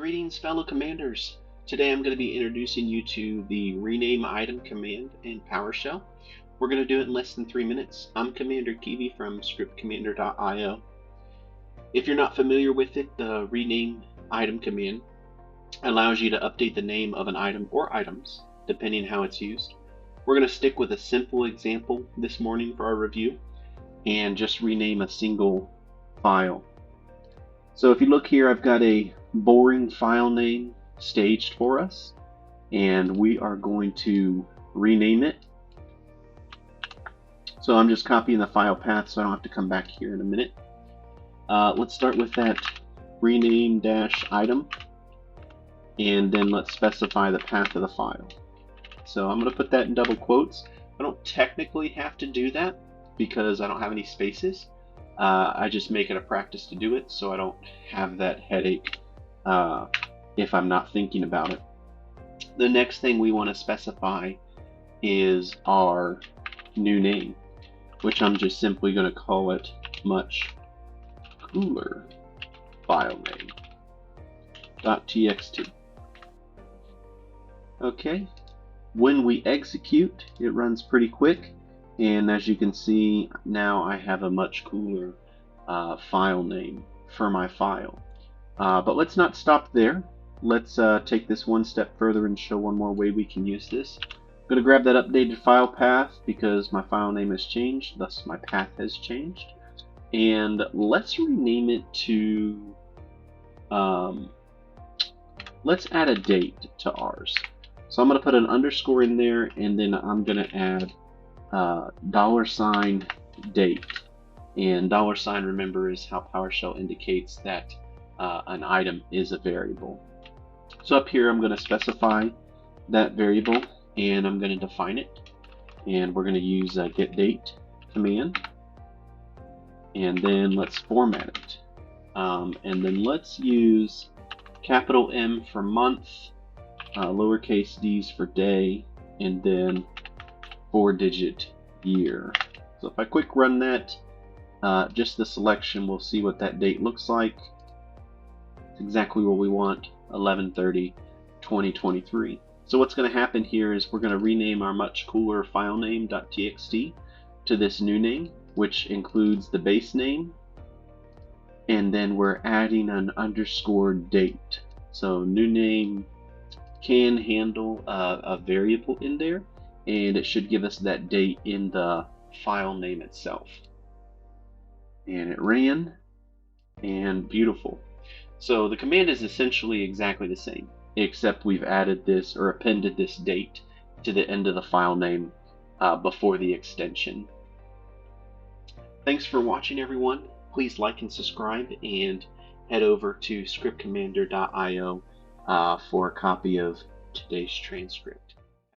Greetings, fellow commanders. Today I'm going to be introducing you to the rename item command in PowerShell. We're going to do it in less than 3 minutes. I'm Commander Kiwi from scriptcommander.io. If you're not familiar with it, the rename item command allows you to update the name of an item or items, depending how it's used. We're going to stick with a simple example this morning for our review and just rename a single file. So if you look here, I've got a boring file name staged for us, and we are going to rename it. So I'm just copying the file path so I don't have to come back here in a minute. Let's start with that rename-item, and then let's specify the path of the file. So I'm going to put that in double quotes. I don't technically have to do that because I don't have any spaces. I just make it a practice to do it so I don't have that headache if I'm not thinking about it. The next thing we want to specify is our new name, which I'm just simply going to call it much cooler file name .txt. Okay, when we execute, it runs pretty quick. And as you can see, now I have a much cooler file name for my file. But let's not stop there. Let's take this one step further and show one more way we can use this. I'm going to grab that updated file path because my file name has changed, thus my path has changed. And let's rename it to, let's add a date to ours. So I'm going to put an underscore in there, and then I'm going to add $date, and $, remember, is how PowerShell indicates that an item is a variable. So up here I'm going to specify that variable, and I'm going to define it, and we're going to use a getDate command, and then let's format it, and then let's use capital M for month, lowercase d's for day, and then 4-digit year. So if I quick run that, just the selection, we'll see what that date looks like. It's exactly what we want, 11/30/2023. So what's going to happen here is we're going to rename our much cooler file name .txt to this new name, which includes the base name, and then we're adding an underscore date. So new name can handle a variable in there, and it should give us that date in the file name itself. And it ran, and beautiful. So the command is essentially exactly the same, except we've added this or appended this date to the end of the file name before the extension. Thanks for watching, everyone. Please like and subscribe, and head over to scriptcommander.io for a copy of today's transcript.